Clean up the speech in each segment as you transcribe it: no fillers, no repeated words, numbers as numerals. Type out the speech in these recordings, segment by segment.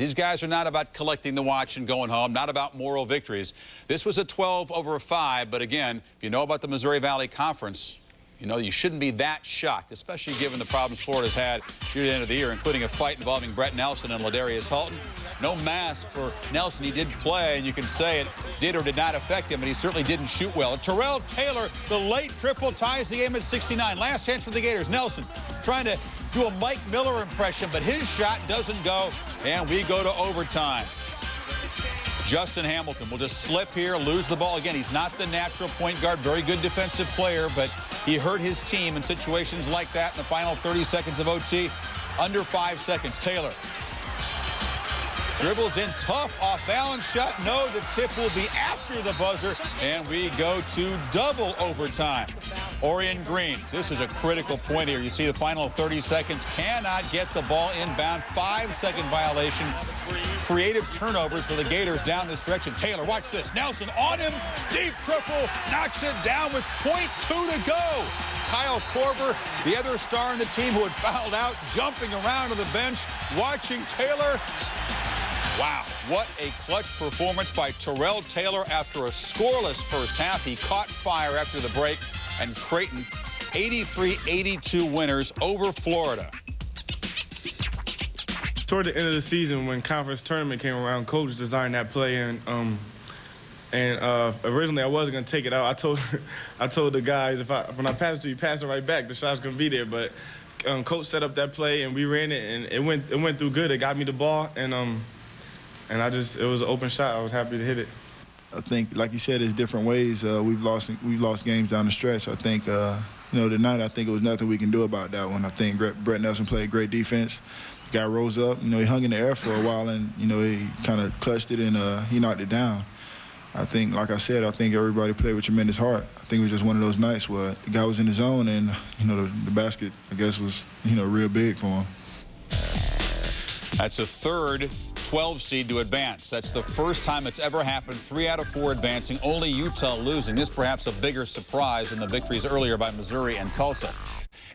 These guys are not about collecting the watch and going home, not about moral victories. This was a 12-over-5, but again, if you know about the Missouri Valley Conference, you know you shouldn't be that shocked, especially given the problems Florida's had near the end of the year, including a fight involving Brett Nelson and Ladarius Halton. No mask for Nelson. He did play, and you can say it did or did not affect him, and he certainly didn't shoot well. Terrell Taylor, the late triple, ties the game at 69. Last chance for the Gators. Nelson trying to do a Mike Miller impression, but his shot doesn't go, and we go to overtime. Justin Hamilton will just slip here, lose the ball again. He's not the natural point guard, very good defensive player, but he hurt his team in situations like that in the final 30 seconds of OT. Under 5 seconds, Taylor dribbles in, tough off-balance shot. No, the tip will be after the buzzer, and we go to double overtime. Orion Green, this is a critical point here. You see the final 30 seconds, cannot get the ball inbound. 5-second violation. Creative turnovers for the Gators down the stretch. And Taylor, watch this. Nelson on him, deep triple, knocks it down with .2 to go. Kyle Korver, the other star in the team who had fouled out, jumping around to the bench, watching Taylor. Wow, what a clutch performance by Terrell Taylor after a scoreless first half. He caught fire after the break, and Creighton 83-82 winners over Florida. Toward the end of the season, when conference tournament came around, coach designed that play, and originally I wasn't gonna take it out. I told the guys when I pass it to you, pass it right back. The shot's gonna be there, but coach set up that play and we ran it, and it went through good. It got me the ball, and it was an open shot. I was happy to hit it. I think, like you said, there's different ways. We've lost games down the stretch. I think, tonight I think it was nothing we can do about that one. I think Brett Nelson played great defense. The guy rose up. He hung in the air for a while, and he kind of clutched it and he knocked it down. I think, like I said, I think everybody played with tremendous heart. I think it was just one of those nights where the guy was in the zone, and the basket, I guess, was real big for him. That's a third 12 seed to advance. That's the first time it's ever happened. 3 out of 4 advancing, only Utah losing. This perhaps a bigger surprise than the victories earlier by Missouri and Tulsa.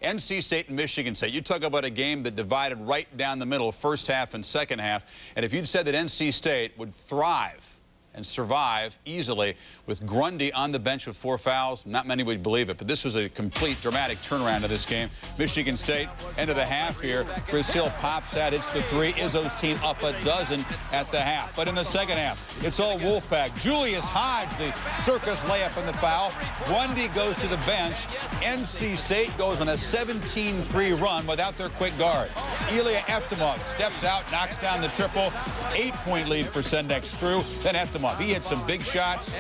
NC State and Michigan State. You talk about a game that divided right down the middle, first half and second half. And if you'd said that NC State would thrive and survive easily with Grundy on the bench with 4 fouls, not many would believe it. But this was a complete dramatic turnaround of this game. Michigan State, end of the half here. Chris Hill pops out, hits the 3. Izzo's team up a dozen at the half. But in the second half, it's all Wolfpack. Julius Hodge, the circus layup and the foul. Grundy goes to the bench. NC State goes on a 17-3 run without their quick guard. Ilya Eftimov steps out, knocks down the triple. 8-point lead for Sendex Crew. Then Eftimov, he hit some big shots.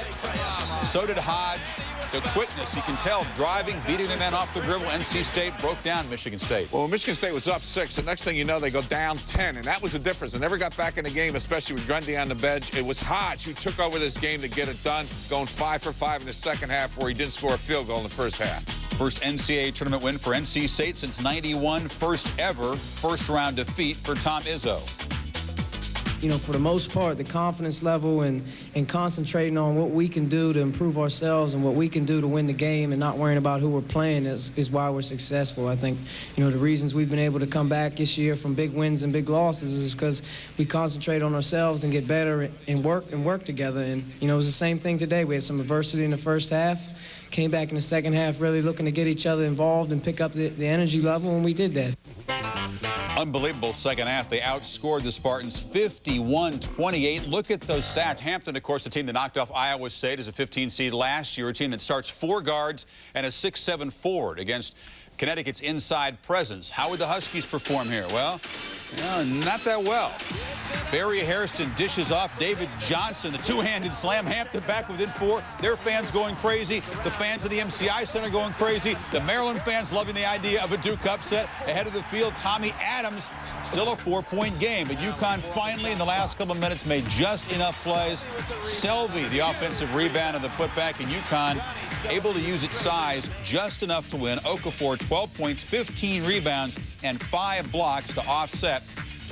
So did Hodge. The quickness, you can tell, driving, beating the men off the dribble. NC State broke down Michigan State. Well, Michigan State was up 6. The next thing you know, they go down 10, and that was the difference. They never got back in the game, especially with Grundy on the bench. It was Hodge who took over this game to get it done, going 5 for 5 in the second half, where he didn't score a field goal in the first half. First NCAA tournament win for NC State since '91. First ever first-round defeat for Tom Izzo. For the most part, the confidence level and concentrating on what we can do to improve ourselves and what we can do to win the game and not worrying about who we're playing is why we're successful. I think, the reasons we've been able to come back this year from big wins and big losses is because we concentrate on ourselves and get better and work together. And, it was the same thing today. We had some adversity in the first half, came back in the second half really looking to get each other involved and pick up the energy level, and we did that. Unbelievable second half. They outscored the Spartans 51-28. Look at those stats. Hampton, of course, the team that knocked off Iowa State as a 15 seed last year, a team that starts 4 guards and a 6'7" forward against Connecticut's inside presence. How would the Huskies perform here? Well, not that well. Barry Hairston dishes off David Johnson, the two-handed slam. Hampton back within 4. Their fans going crazy. The fans of the MCI Center going crazy. The Maryland fans loving the idea of a Duke upset. Ahead of the field, Tommy Adams, still a 4-point game. But UConn finally, in the last couple of minutes, made just enough plays. Selvey, the offensive rebound and the putback, and UConn able to use its size just enough to win. Okafor, 12 points, 15 rebounds, and 5 blocks to offset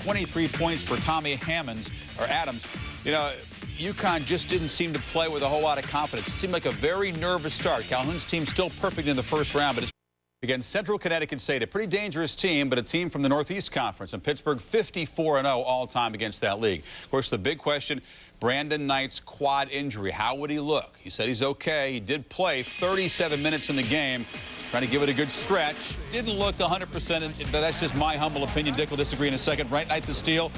23 points for Tommy Adams. UConn just didn't seem to play with a whole lot of confidence. It seemed like a very nervous start. Calhoun's team still perfect in the first round, but it's Against Central Connecticut State, a pretty dangerous team, but a team from the Northeast Conference. And Pittsburgh 54-0 all-time against that league. Of course, the big question, Brandon Knight's quad injury. How would he look? He said he's okay. He did play 37 minutes in the game, trying to give it a good stretch. Didn't look 100%, but that's just my humble opinion. Dick will disagree in a second. Bright Knight the steal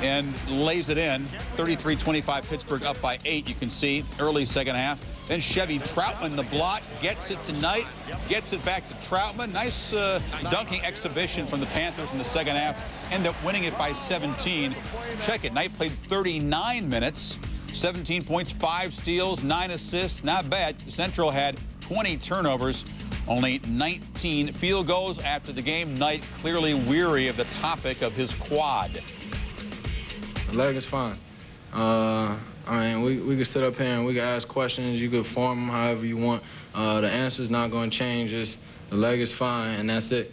and lays it in. 33-25, Pittsburgh up by 8, you can see, early second half. Then Chevy Troutman, the block, gets it to Knight, gets it back to Troutman. Nice dunking exhibition from the Panthers in the second half. End up winning it by 17. Check it, Knight played 39 minutes, 17 points, 5 steals, 9 assists. Not bad. Central had 20 turnovers, only 19 field goals after the game. Knight clearly weary of the topic of his quad. The leg is fine. I mean, we could sit up here and we could ask questions. You could form them however you want. The answer's not going to change. Just the leg is fine, and that's it.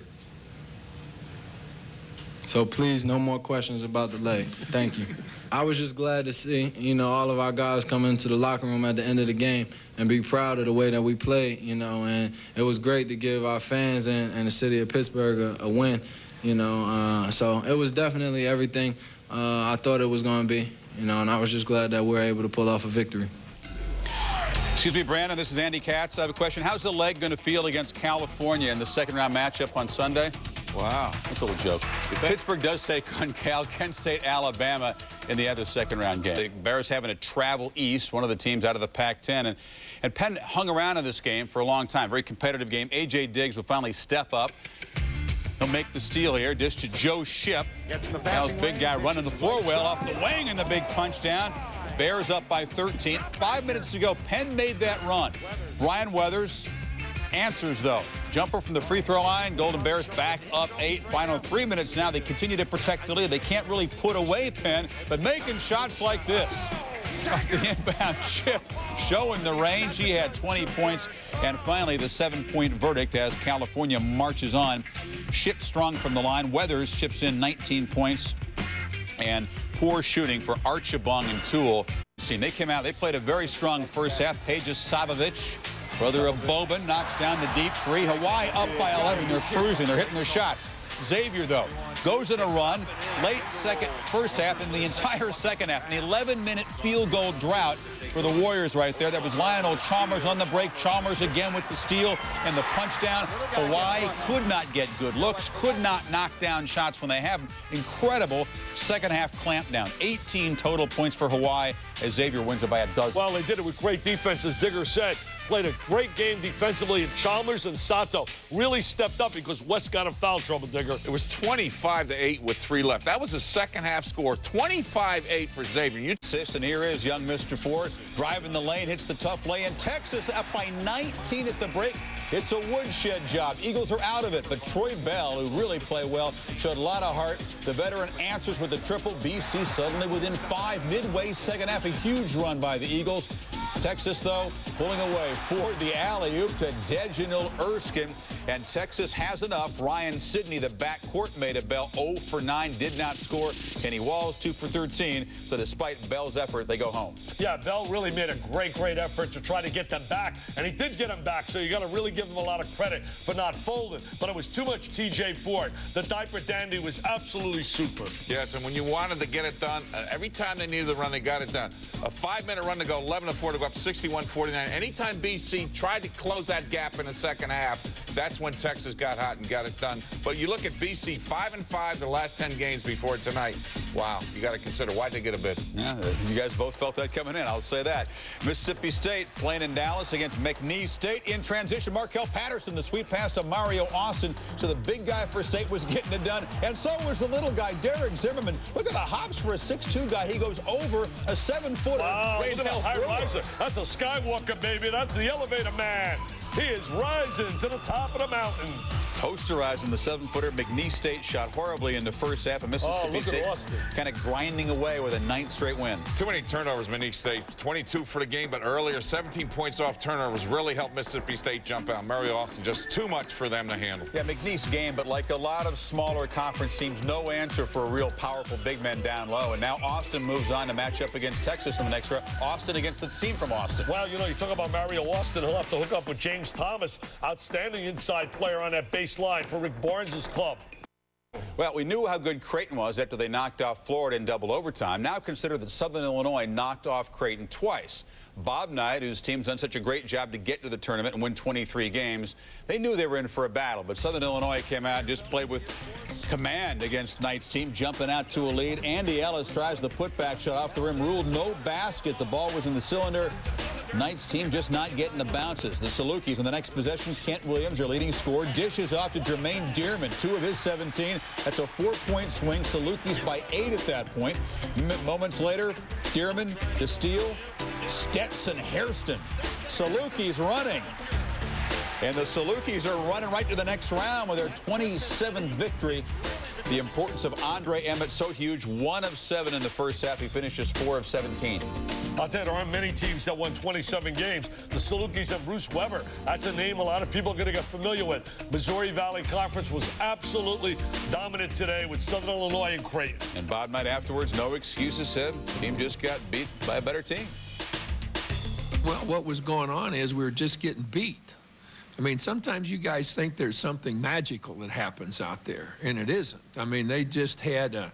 So please, no more questions about the leg. Thank you. I was just glad to see, you know, all of our guys come into the locker room at the end of the game and be proud of the way that we played, you know, and it was great to give our fans and the city of Pittsburgh a win, you know. So it was definitely everything I thought it was going to be. You know, and I was just glad that we were able to pull off a victory. Excuse me, Brandon, this is Andy Katz. I have a question. How's the leg going to feel against California in the second-round matchup on Sunday? Wow, that's a little joke. Pittsburgh does take on Kent State, Alabama in the other second-round game. The Bears having to travel east, one of the teams out of the Pac-10. And Penn hung around in this game for a long time. Very competitive game. A.J. Diggs will finally step up. He'll make the steal here. Dish to Joe Shipp. Now his big guy running the floor well off the wing, and the big punch down. Bears up by 13. 5 minutes to go. Penn made that run. Brian Weathers answers, though. Jumper from the free throw line. Golden Bears back up 8. Final 3 minutes now. They continue to protect the lead. They can't really put away Penn, but making shots like this. The inbound Shipp showing the range. He had 20 points. And finally, the 7-point verdict as California marches on. Shipp strong from the line. Weathers chips in 19 points. And poor shooting for Archibong and Toole. They came out. They played a very strong first half. Pages Savovich, brother of Boban, knocks down the deep three. Hawaii up by 11. They're cruising. They're hitting their shots. Xavier, though, goes in a run late first half in the entire second half. An 11-minute field goal drought for the Warriors right there. That was Lionel Chalmers on the break. Chalmers again with the steal and the punch down. Hawaii could not get good looks, could not knock down shots when they have them. Incredible second half clamp down. 18 total points for Hawaii as Xavier wins it by a dozen. Well, they did it with great defense, as Digger said. Played a great game defensively, and Chalmers and Sato really stepped up because West got in foul trouble, Digger. It was 25-8 with 3 left. That was a second half score. 25-8 for Xavier. Assist, and here is young Mr. Ford driving the lane, hits the tough lay-in. Texas up by 19 at the break. It's a woodshed job. Eagles are out of it, but Troy Bell, who really played well, showed a lot of heart. The veteran answers with a triple. BC suddenly within 5 midway second half. A huge run by the Eagles. Texas, though, pulling away for the alley-oop to Dejanil Erskine. And Texas has enough. Ryan Sidney, the backcourt mate of Bell, 0 for 9, did not score. Kenny Walls, 2 for 13. So despite Bell's effort, they go home. Yeah, Bell really made a great effort to try to get them back. And he did get them back, so you got to really give him a lot of credit for not folding. But it was too much TJ Ford. The diaper dandy was absolutely super. Yes, and when you wanted to get it done, every time they needed the run, they got it done. A 5-minute run to go, 11-4 to go up 61-49. Anytime BC tried to close that gap in the second half, that's when Texas got hot and got it done. But you look at BC, 5-5 the last 10 games before tonight. Wow, you got to consider why'd they get a bid. Yeah, you guys both felt that coming in, I'll say that. Mississippi State playing in Dallas against McNeese State. In transition, Markel Patterson, the sweet pass to Mario Austin. So the big guy for State was getting it done, and so was the little guy, Derek Zimmerman. Look at the hops for a 6'2 guy. He goes over a 7-footer. Wow, look at that high riser. That's a skywalker, baby. That's the elevator man. He is rising to the top of the mountain. Posterizing the 7-footer. McNeese State shot horribly in the first half of Mississippi State. Kind of grinding away with a 9th straight win. Too many turnovers, McNeese State. 22 for the game, but earlier 17 points off turnovers really helped Mississippi State jump out. Mary Austin, just too much for them to handle. Yeah, McNeese game, but like a lot of smaller conference teams, no answer for a real powerful big men down low. And now Austin moves on to match up against Texas in the next round. Austin against the team from Austin. Well, you know, you talk about Mario Austin, he'll have to hook up with James Thomas, outstanding inside player on that baseline for Rick Barnes' club. Well, we knew how good Creighton was after they knocked off Florida in double overtime. Now consider that Southern Illinois knocked off Creighton twice. Bob Knight, whose team's done such a great job to get to the tournament and win 23 games, they knew they were in for a battle. But Southern Illinois came out and just played with command against Knight's team, jumping out to a lead. Andy Ellis tries the putback shot off the rim, ruled no basket. The ball was in the cylinder. Knight's team just not getting the bounces. The Salukis in the next possession, Kent Williams, their leading scorer, dishes off to Jermaine Dearman, 2 of his 17. That's a 4-point swing. Salukis by 8 at that point. Moments later, Dearman, the steal, Stetson Hairston. Salukis running. And the Salukis are running right to the next round with their 27th victory. The importance of Andre Emmett so huge. 1 of 7 in the first half. He finishes 4 of 17. I'll tell you, there aren't many teams that won 27 games. The Salukis and Bruce Weber. That's a name a lot of people are going to get familiar with. Missouri Valley Conference was absolutely dominant today with Southern Illinois and Creighton. And Bob Knight afterwards, no excuses, said the team just got beat by a better team. Well, what was going on is we were just getting beat. I mean, sometimes you guys think there's something magical that happens out there, and it isn't. I mean, they just had a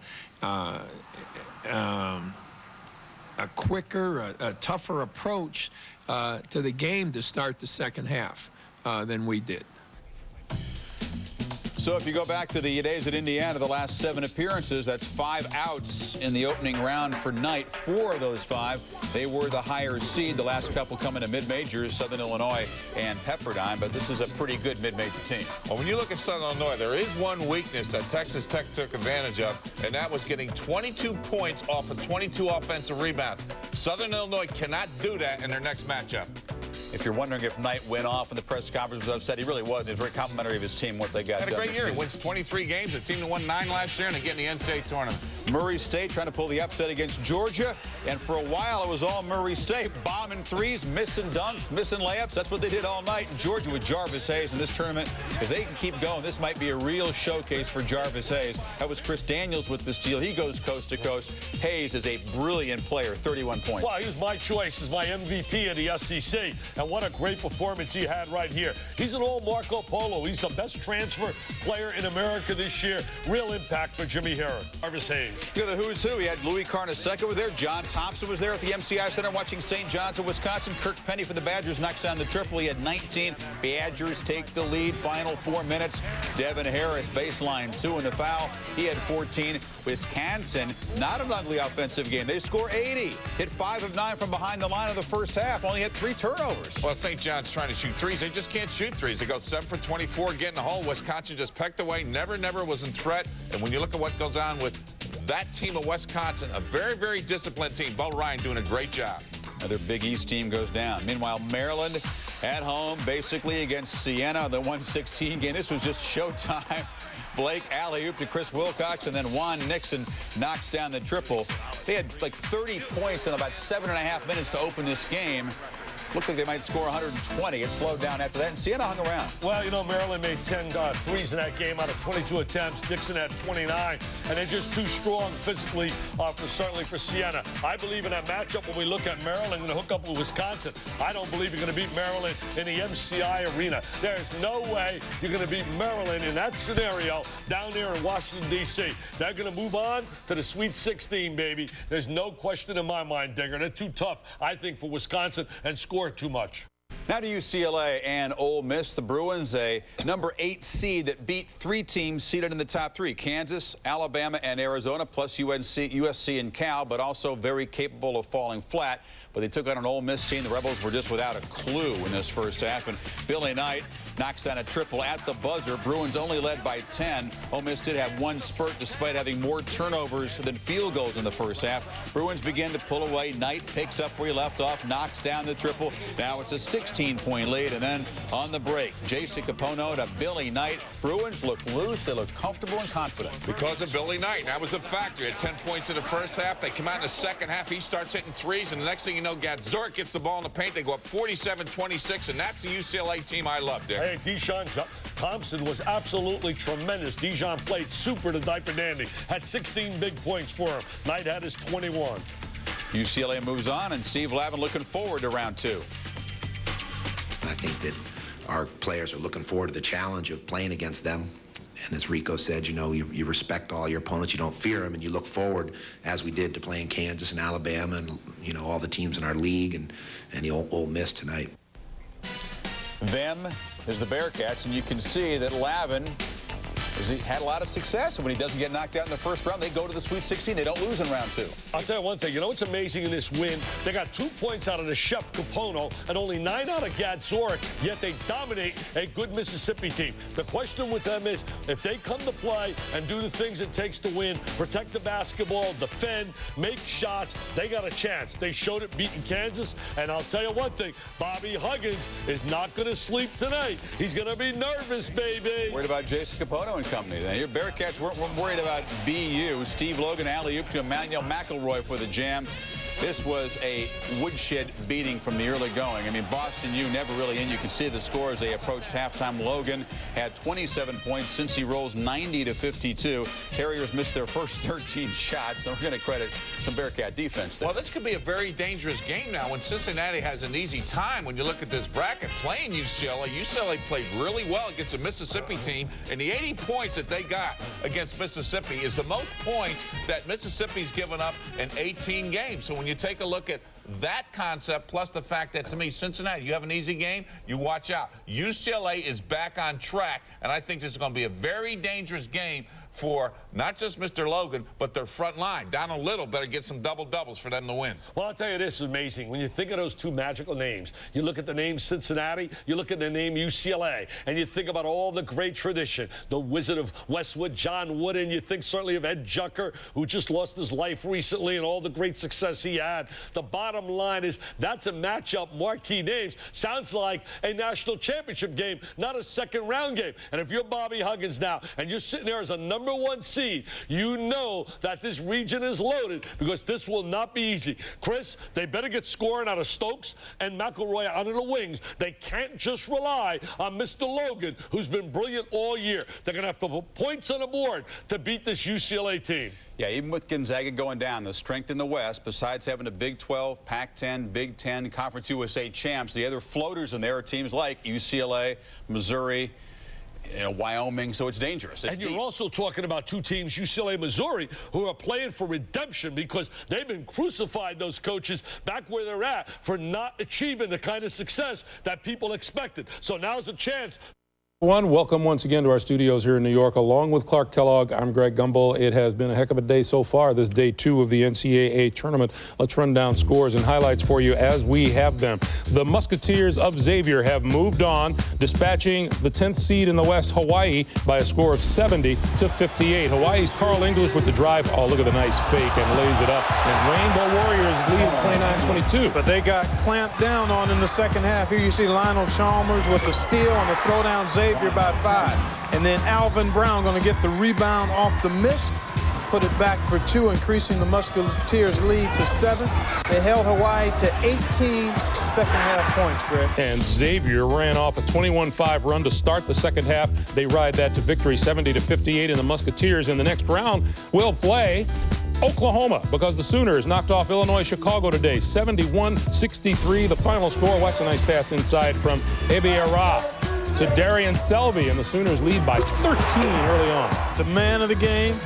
quicker, a tougher approach to the game to start the second half than we did. So if you go back to the days at Indiana, the last 7 appearances, that's 5 outs in the opening round for Knight. 4 of those 5, they were the higher seed. The last couple coming to mid-majors, Southern Illinois and Pepperdine, but this is a pretty good mid-major team. Well, when you look at Southern Illinois, there is one weakness that Texas Tech took advantage of, and that was getting 22 points off of 22 offensive rebounds. Southern Illinois cannot do that in their next matchup. If you're wondering if Knight went off in the press conference, was upset, he really was. He was very complimentary of his team, what they got done. Had a great year. He wins 23 games. A team that won 9 last year and they get in the NCAA tournament. Murray State trying to pull the upset against Georgia. And for a while, it was all Murray State. Bombing threes, missing dunks, missing layups. That's what they did all night. Georgia with Jarvis Hayes in this tournament. If they can keep going, this might be a real showcase for Jarvis Hayes. That was Chris Daniels with the steal. He goes coast to coast. Hayes is a brilliant player, 31 points. Well, he was my choice as my MVP of the SEC. And what a great performance he had right here. He's an old Marco Polo. He's the best transfer player in America this year. Real impact for Jimmy Herron. Jarvis Hayes. You know the who's who. He had Louis Carnesecca was there. John Thompson was there at the MCI Center watching St. John's of Wisconsin. Kirk Penny for the Badgers knocks down the triple. He had 19. Badgers take the lead. Final 4 minutes. Devin Harris, baseline 2 in the foul. He had 14. Wisconsin, not an ugly offensive game. They score 80. Hit 5 of 9 from behind the line of the first half. Only had 3 turnovers. Well, St. John's trying to shoot threes. They just can't shoot threes. They go 7 for 24, getting the hole. Wisconsin just pecked away. Never was in threat. And when you look at what goes on with that team of Wisconsin, a very, very disciplined team. Bo Ryan doing a great job. Another Big East team goes down. Meanwhile, Maryland at home, basically against Siena, the 116 game. This was just showtime. Blake alley-oop to Chris Wilcox, and then Juan Nixon knocks down the triple. They had like 30 points in about 7.5 minutes to open this game. Looked like they might score 120. It slowed down after that, and Siena hung around. Well, you know, Maryland made 10 threes in that game out of 22 attempts. Dixon had 29, and they're just too strong physically, certainly for Siena. I believe in that matchup when we look at Maryland and hook up with Wisconsin. I don't believe you're going to beat Maryland in the MCI arena. There's no way you're going to beat Maryland in that scenario down there in Washington, D.C. They're going to move on to the Sweet 16, baby. There's no question in my mind, Digger. They're too tough, I think, for Wisconsin and score too much. Now to UCLA and Ole Miss. The Bruins, a number 8 seed that beat 3 teams seeded in the top 3. Kansas, Alabama, and Arizona, plus UNC, USC, and Cal, but also very capable of falling flat. But they took on an Ole Miss team. The Rebels were just without a clue in this first half. And Billy Knight knocks down a triple at the buzzer. Bruins only led by 10. Ole Miss did have one spurt despite having more turnovers than field goals in the first half. Bruins begin to pull away. Knight picks up where he left off, knocks down the triple. Now it's a 6 16-point lead. And then on the break, J.C. Capono to Billy Knight. Bruins look loose. They look comfortable and confident. Because of Billy Knight. That was a factor. He had 10 points in the first half. They come out in the second half. He starts hitting threes. And the next thing you know, Gadzuric gets the ball in the paint. They go up 47-26. And that's the UCLA team I love, Dick. Hey, Deshaun Thompson was absolutely tremendous. Dijon played super to Diaper Dandy. Had 16 big points for him. Knight had his 21. UCLA moves on, and Steve Lavin looking forward to round 2. I think that our players are looking forward to the challenge of playing against them. And as Rico said, you know, you respect all your opponents. You don't fear them, and you look forward, as we did, to playing Kansas and Alabama and, you know, all the teams in our league and the Ole Miss tonight. Them is the Bearcats, and you can see that Lavin has had a lot of success. And when he doesn't get knocked out in the first round, they go to the Sweet 16. They don't lose in round 2. I'll tell you one thing. You know what's amazing in this win? They got 2 points out of the Chef Capono and only 9 out of Gadzuric, yet they dominate a good Mississippi team. The question with them is, if they come to play and do the things it takes to win, protect the basketball, defend, make shots, they got a chance. They showed it beating Kansas. And I'll tell you one thing, Bobby Huggins is not going to sleep tonight. He's going to be nervous, baby. Worried about Jason Capono and company. Then your Bearcats weren't worried about BU. Steve Logan alley-oop to Emmanuel McElroy for the jam. This was a woodshed beating from the early going. I mean, Boston U never really in. You can see the score as they approached halftime. Logan had 27 points. Since he rolls 90-52. Terriers missed their first 13 shots. And we're going to credit some Bearcat defense there. Well, this could be a very dangerous game now when Cincinnati has an easy time. When you look at this bracket, playing UCLA, UCLA played really well against a Mississippi team. And the 80 points that they got against Mississippi is the most points that Mississippi's given up in 18 games. So when you take a look at that concept, plus the fact that, to me, Cincinnati, you have an easy game, you watch out. UCLA is back on track, and I think this is going to be a very dangerous game for not just Mr. Logan, but their front line. Donald Little better get some double-doubles for them to win. Well, I'll tell you, this is amazing. When you think of those 2 magical names, you look at the name Cincinnati, you look at the name UCLA, and you think about all the great tradition. The Wizard of Westwood, John Wooden. You think certainly of Ed Jucker, who just lost his life recently, and all the great success he had. The bottom line is that's a matchup, marquee names. Sounds like a national championship game, not a second-round game. And if you're Bobby Huggins now, and you're sitting there as a #1 seed, you know that this region is loaded because this will not be easy. Chris, they better get scoring out of Stokes and McElroy out of the wings. They can't just rely on Mr. Logan, who's been brilliant all year. They're going to have to put points on the board to beat this UCLA team. Yeah, even with Gonzaga going down, the strength in the West, besides having a Big 12, Pac-10, Big 10, Conference USA champs, the other floaters in there are teams like UCLA, Missouri, Wyoming, so it's dangerous. It's and you're deep. also talking about 2 teams, UCLA, Missouri, who are playing for redemption because they've been crucified, those coaches, back where they're at for not achieving the kind of success that people expected. So now's a chance. Welcome once again to our studios here in New York. Along with Clark Kellogg, I'm Greg Gumbel. It has been a heck of a day so far, this day 2 of the NCAA tournament. Let's run down scores and highlights for you as we have them. The Musketeers of Xavier have moved on, dispatching the 10th seed in the West, Hawaii, by a score of 70-58. Hawaii's Carl English with the drive. Oh, look at the nice fake, and lays it up. And Rainbow Warriors lead 29-22. But they got clamped down on in the second half. Here you see Lionel Chalmers with the steal on the throwdown. Xavier by 5. And then Alvin Brown going to get the rebound off the miss, put it back for 2, increasing the Musketeers' lead to 7. They held Hawaii to 18 second-half points, Greg. And Xavier ran off a 21-5 run to start the second half. They ride that to victory, 70-58, and the Musketeers in the next round will play Oklahoma, because the Sooners knocked off Illinois Chicago today, 71-63. The final score. Watch a nice pass inside from Ebiara to Darian Selvey, and the Sooners lead by 13 early on. The man of the game,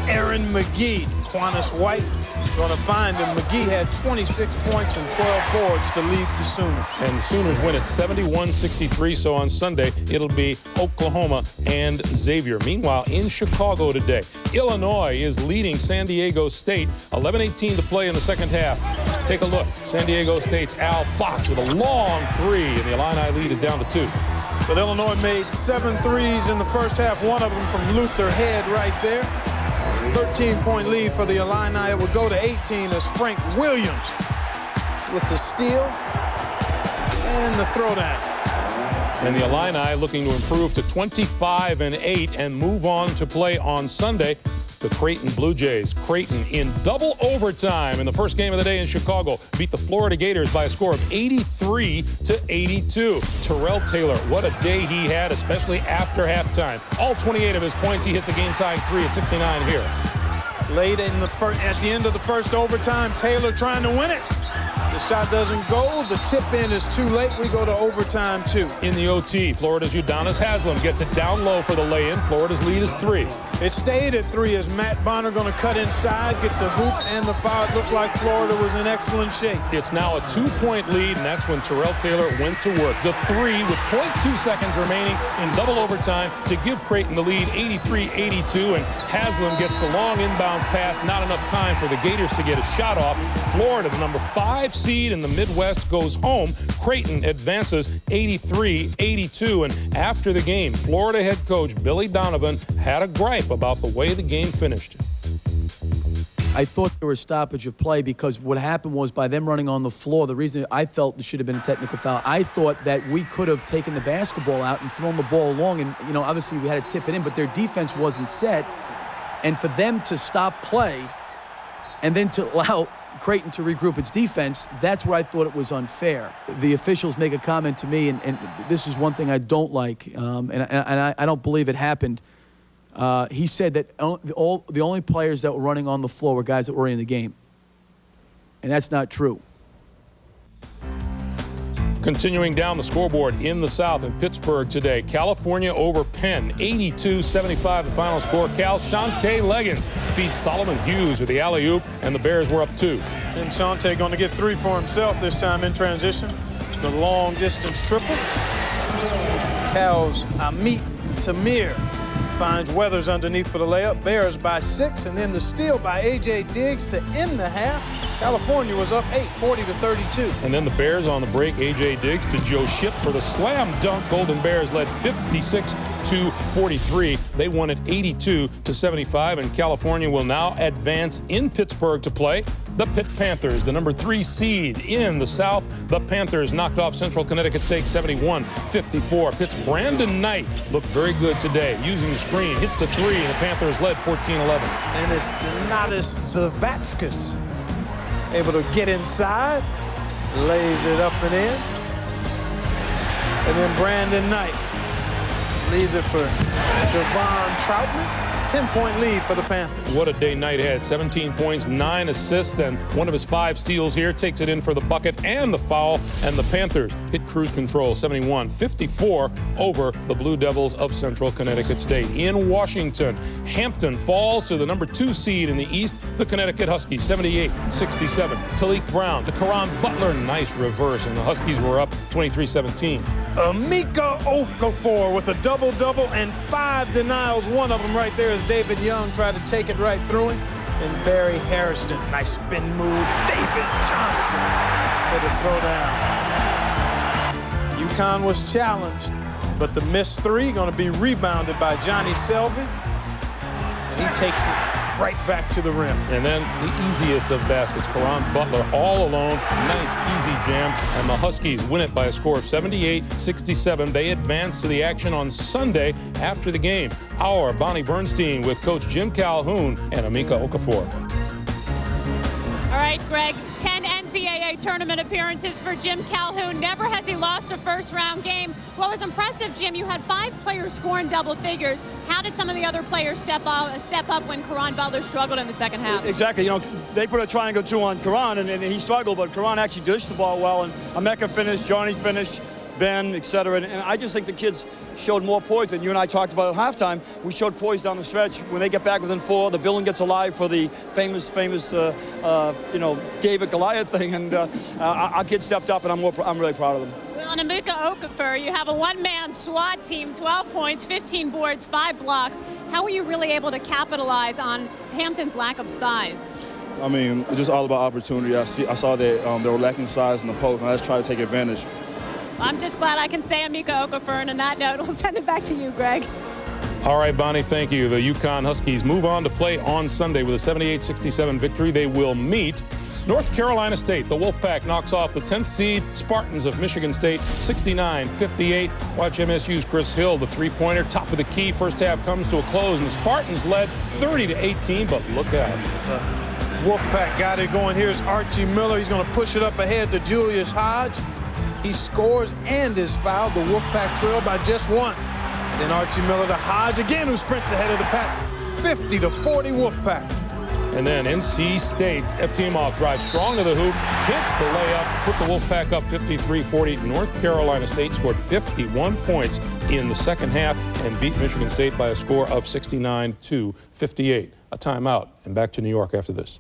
Aaron McGee. Quantus White going to find him. McGee had 26 points and 12 boards to lead the Sooners. And the Sooners win at 71-63, so on Sunday it'll be Oklahoma and Xavier. Meanwhile, in Chicago today, Illinois is leading San Diego State, 11:18 to play in the second half. Take a look. San Diego State's Al Fox with a long 3, and the Illini lead it down to 2. But Illinois made 7 threes in the first half, one of them from Luther Head right there. 13-point lead for the Illini. It would go to 18 as Frank Williams with the steal. And the throwdown. And the Illini looking to improve to 25-8 and move on to play on Sunday. The Creighton Blue Jays. Creighton in double overtime in the first game of the day in Chicago beat the Florida Gators by a score of 83-82. Terrell Taylor, what a day he had, especially after halftime. All 28 of his points, he hits a game-tying 3 at 69 here. Late in the at the end of the first overtime, Taylor trying to win it. The shot doesn't go. The tip-in is too late. We go to overtime 2. In the OT, Florida's Udonis Haslem gets it down low for the lay-in. Florida's lead is 3. It stayed at 3 as Matt Bonner going to cut inside, get the hoop and the foul. It looked like Florida was in excellent shape. It's now a 2-point lead, and that's when Terrell Taylor went to work. The 3 with 0.2 seconds remaining in double overtime to give Creighton the lead, 83-82, and Haslem gets the long inbounds pass. Not enough time for the Gators to get a shot off. Florida, the number 5 seed in the Midwest, goes home. Creighton advances 83-82, and after the game, Florida head coach Billy Donovan had a gripe about the way the game finished. I thought there was stoppage of play because what happened was by them running on the floor, the reason I felt there should have been a technical foul, I thought that we could have taken the basketball out and thrown the ball along, and obviously we had to tip it in, but their defense wasn't set, and for them to stop play and then to allow Creighton to regroup its defense, that's where I thought it was unfair. The officials make a comment to me, and this is one thing I don't like, and I don't believe it happened. He said that the only players that were running on the floor were guys that were in the game. And that's not true. Continuing down the scoreboard in the South in Pittsburgh today, California over Penn, 82-75 the final score. Cal Shante Leggins feeds Solomon Hughes with the alley-oop, and the Bears were up 2. And Shante going to get 3 for himself this time in transition. The long distance triple. Cal's Amit Tamir finds Weathers underneath for the layup. Bears by 6, and then the steal by A.J. Diggs to end the half. California was up 8, 40-32. And then the Bears on the break, A.J. Diggs to Joe Shipp for the slam dunk. Golden Bears led 56-43. They won it 82-75, and California will now advance in Pittsburgh to play the Pitt Panthers, the number 3 seed in the South. The Panthers knocked off Central Connecticut State 71-54. Pitt's Brandon Knight looked very good today, using the screen, hits the 3, and the Panthers led 14-11. And it's Donatas Zavatskas able to get inside, lays it up and in. And then Brandon Knight leaves it for Javon Troutman. 10-point lead for the Panthers. What a day Knight had. 17 points, 9 assists, and one of his 5 steals here. Takes it in for the bucket and the foul, and the Panthers hit cruise control, 71-54 over the Blue Devils of Central Connecticut State. In Washington, Hampton falls to the number 2 seed in the East, the Connecticut Huskies, 78-67. Talik Brown to Karan Butler, nice reverse, and the Huskies were up 23-17. Amika Okafor with a double-double and 5 denials. One of them right there is David Young tried to take it right through him. And Barry Harrison, nice spin move. David Johnson for the throwdown. UConn was challenged, but the missed 3 going to be rebounded by Johnny Selvey. And he takes it right back to the rim. And then the easiest of baskets, Karan Butler all alone. Nice, easy jam. And the Huskies win it by a score of 78-67. They advance to the action on Sunday after the game. Our Bonnie Bernstein with Coach Jim Calhoun and Amika Okafor. All right, Greg, 10 NCAA tournament appearances for Jim Calhoun. Never has he lost a first-round game. What was impressive, Jim, you had 5 players score in double figures. How did some of the other players step up when Karan Butler struggled in the second half? Exactly. They put a triangle 2 on Karan, and he struggled, but Karan actually dished the ball well, and Ameka finished, Johnny finished, Ben, etc. And I just think the kids showed more poise than you and I talked about at halftime. We showed poise down the stretch. When they get back within 4, the building gets alive for the famous David Goliath thing, and our kids stepped up, and I'm really proud of them. Well, and Amika Okafor, you have a one-man SWAT team, 12 points, 15 boards, 5 blocks. How were you really able to capitalize on Hampton's lack of size? I mean, it's just all about opportunity. I saw that they were lacking size in the post, and let's try to take advantage. I'm just glad I can say Amika Okafor, and on that note, we'll send it back to you, Greg. All right, Bonnie, thank you. The UConn Huskies move on to play on Sunday with a 78-67 victory. They will meet North Carolina State, the Wolfpack knocks off the 10th seed Spartans of Michigan State 69-58. Watch MSU's Chris Hill, the three-pointer, top of the key. First half comes to a close, and the Spartans led 30-18, but look out. Wolfpack got it going. Here's Archie Miller. He's going to push it up ahead to Julius Hodge. He scores and is fouled. The Wolfpack trail by just one. Then Archie Miller to Hodge again, who sprints ahead of the pack. 50-40 Wolfpack. And then NC State's Eftimov drives strong to the hoop, hits the layup, put the Wolfpack up 53-40. North Carolina State scored 51 points in the second half and beat Michigan State by a score of 69-58. A timeout, and back to New York after this.